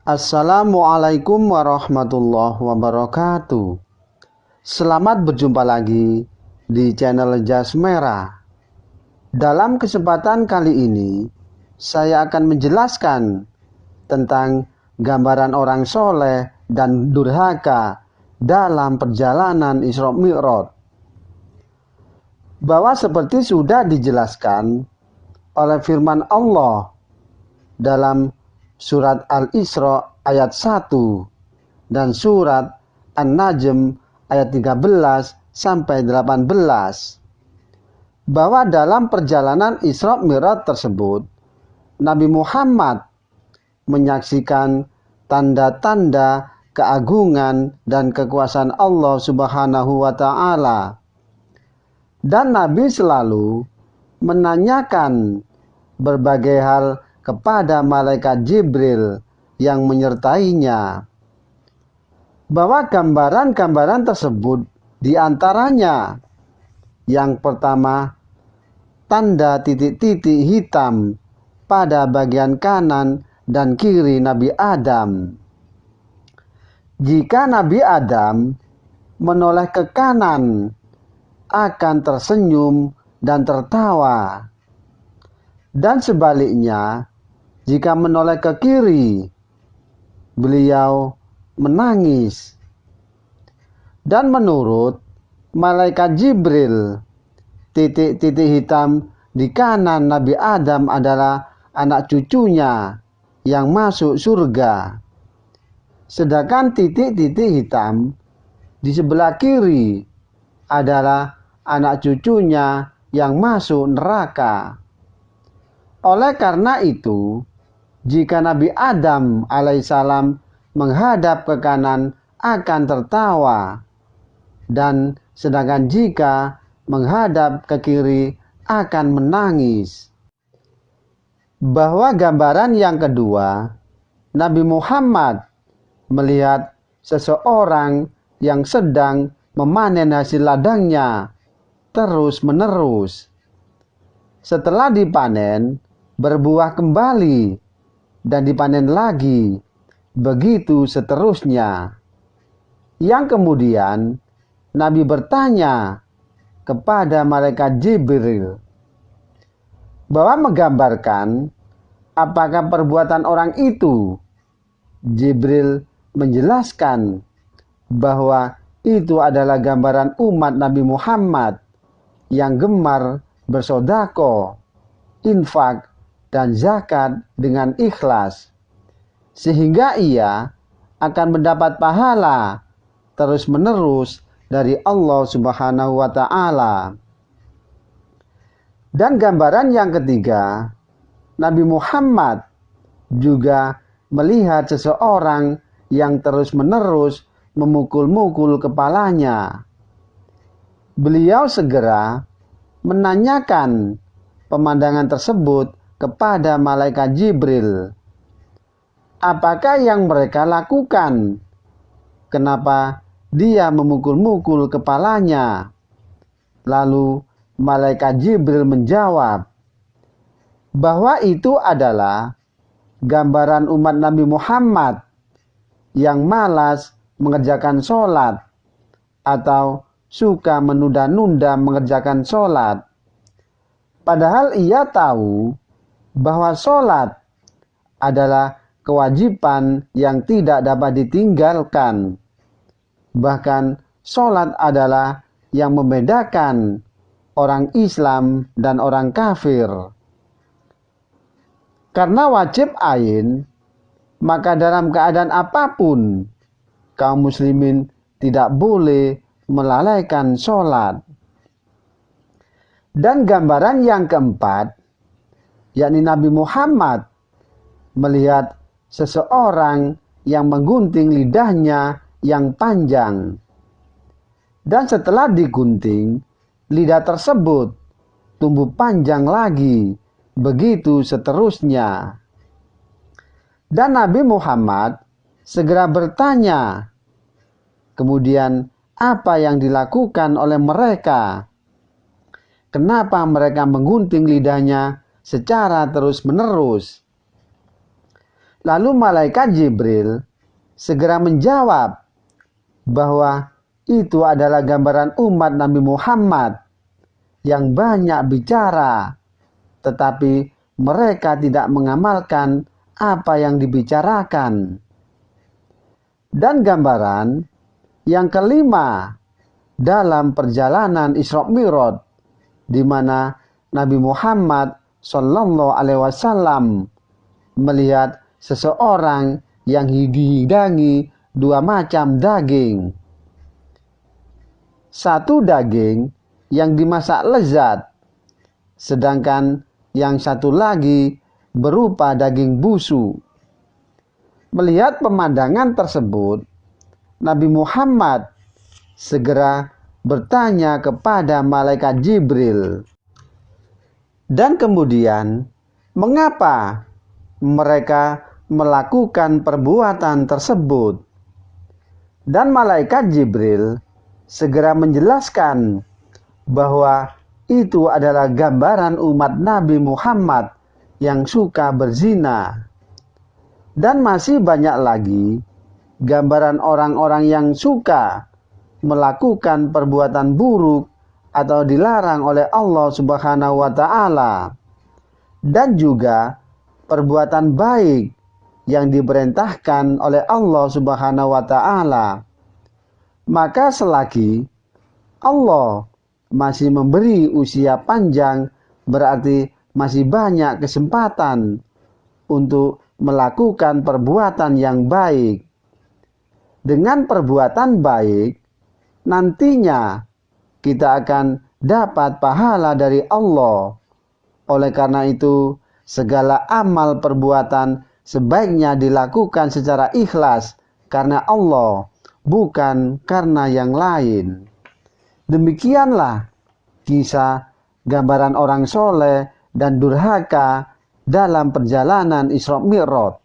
Assalamualaikum warahmatullahi wabarakatuh. Selamat berjumpa lagi di channel Jas Merah. Dalam kesempatan kali ini, saya akan menjelaskan tentang gambaran orang soleh dan durhaka dalam perjalanan Isra Mi'raj. Bahwa seperti sudah dijelaskan oleh firman Allah dalam Surat Al-Isra ayat 1 dan Surat An-Najm ayat 13 sampai 18, bahwa dalam perjalanan Isra Mi'raj tersebut Nabi Muhammad menyaksikan tanda-tanda keagungan dan kekuasaan Allah Subhanahu wa Ta'ala, dan Nabi selalu menanyakan berbagai hal kepada malaikat Jibril yang menyertainya, bahwa gambaran-gambaran tersebut diantaranya yang pertama, tanda titik-titik hitam pada bagian kanan dan kiri Nabi Adam. Jika Nabi Adam menoleh ke kanan, akan tersenyum dan tertawa, dan sebaliknya jika menoleh ke kiri, beliau menangis. Dan menurut malaikat Jibril, titik-titik hitam di kanan Nabi Adam adalah anak cucunya yang masuk surga. Sedangkan titik-titik hitam di sebelah kiri adalah anak cucunya yang masuk neraka. Oleh karena itu, jika Nabi Adam alaihissalam menghadap ke kanan akan tertawa, dan sedangkan jika menghadap ke kiri akan menangis. Bahwa gambaran yang kedua, Nabi Muhammad melihat seseorang yang sedang memanen hasil ladangnya terus-menerus. Setelah dipanen, berbuah kembali dan dipanen lagi, begitu seterusnya. Yang kemudian Nabi bertanya kepada malaikat Jibril bahwa menggambarkan apakah perbuatan orang itu. Jibril menjelaskan bahwa itu adalah gambaran umat Nabi Muhammad yang gemar bersodako, infak, dan zakat dengan ikhlas, sehingga ia akan mendapat pahala terus-menerus dari Allah Subhanahu wa Ta'ala. Dan gambaran yang ketiga, Nabi Muhammad juga melihat seseorang yang terus-menerus memukul-mukul kepalanya. Beliau segera menanyakan pemandangan tersebut kepada malaikat Jibril. Apakah yang mereka lakukan? Kenapa dia memukul-mukul kepalanya? Lalu malaikat Jibril menjawab bahwa itu adalah gambaran umat Nabi Muhammad yang malas mengerjakan sholat atau suka menunda-nunda mengerjakan sholat. Padahal ia tahu bahwa sholat adalah kewajiban yang tidak dapat ditinggalkan. Bahkan sholat adalah yang membedakan orang Islam dan orang kafir. Karena wajib ain, maka dalam keadaan apapun kaum muslimin tidak boleh melalaikan sholat. Dan gambaran yang keempat, yakni Nabi Muhammad melihat seseorang yang menggunting lidahnya yang panjang. Dan setelah digunting, lidah tersebut tumbuh panjang lagi, begitu seterusnya. Dan Nabi Muhammad segera bertanya, kemudian apa yang dilakukan oleh mereka? Kenapa mereka menggunting lidahnya secara terus-menerus? Lalu malaikat Jibril segera menjawab bahwa itu adalah gambaran umat Nabi Muhammad yang banyak bicara, tetapi mereka tidak mengamalkan apa yang dibicarakan. Dan gambaran yang kelima dalam perjalanan Isra Mi'raj, di mana Nabi Muhammad Shallallahu Alaihi Wasallam melihat seseorang yang dihidangi dua macam daging. Satu daging yang dimasak lezat, sedangkan yang satu lagi berupa daging busuk. Melihat pemandangan tersebut, Nabi Muhammad segera bertanya kepada malaikat Jibril. Dan kemudian, mengapa mereka melakukan perbuatan tersebut? Dan malaikat Jibril segera menjelaskan bahwa itu adalah gambaran umat Nabi Muhammad yang suka berzina. Dan masih banyak lagi gambaran orang-orang yang suka melakukan perbuatan buruk atau dilarang oleh Allah Subhanahu wa Ta'ala, dan juga perbuatan baik yang diperintahkan oleh Allah Subhanahu wa Ta'ala. Maka selagi Allah masih memberi usia panjang, berarti masih banyak kesempatan untuk melakukan perbuatan yang baik. Dengan perbuatan baik, nantinya kita akan dapat pahala dari Allah. Oleh karena itu, segala amal perbuatan sebaiknya dilakukan secara ikhlas karena Allah, bukan karena yang lain. Demikianlah kisah gambaran orang soleh dan durhaka dalam perjalanan Isra Mi'raj.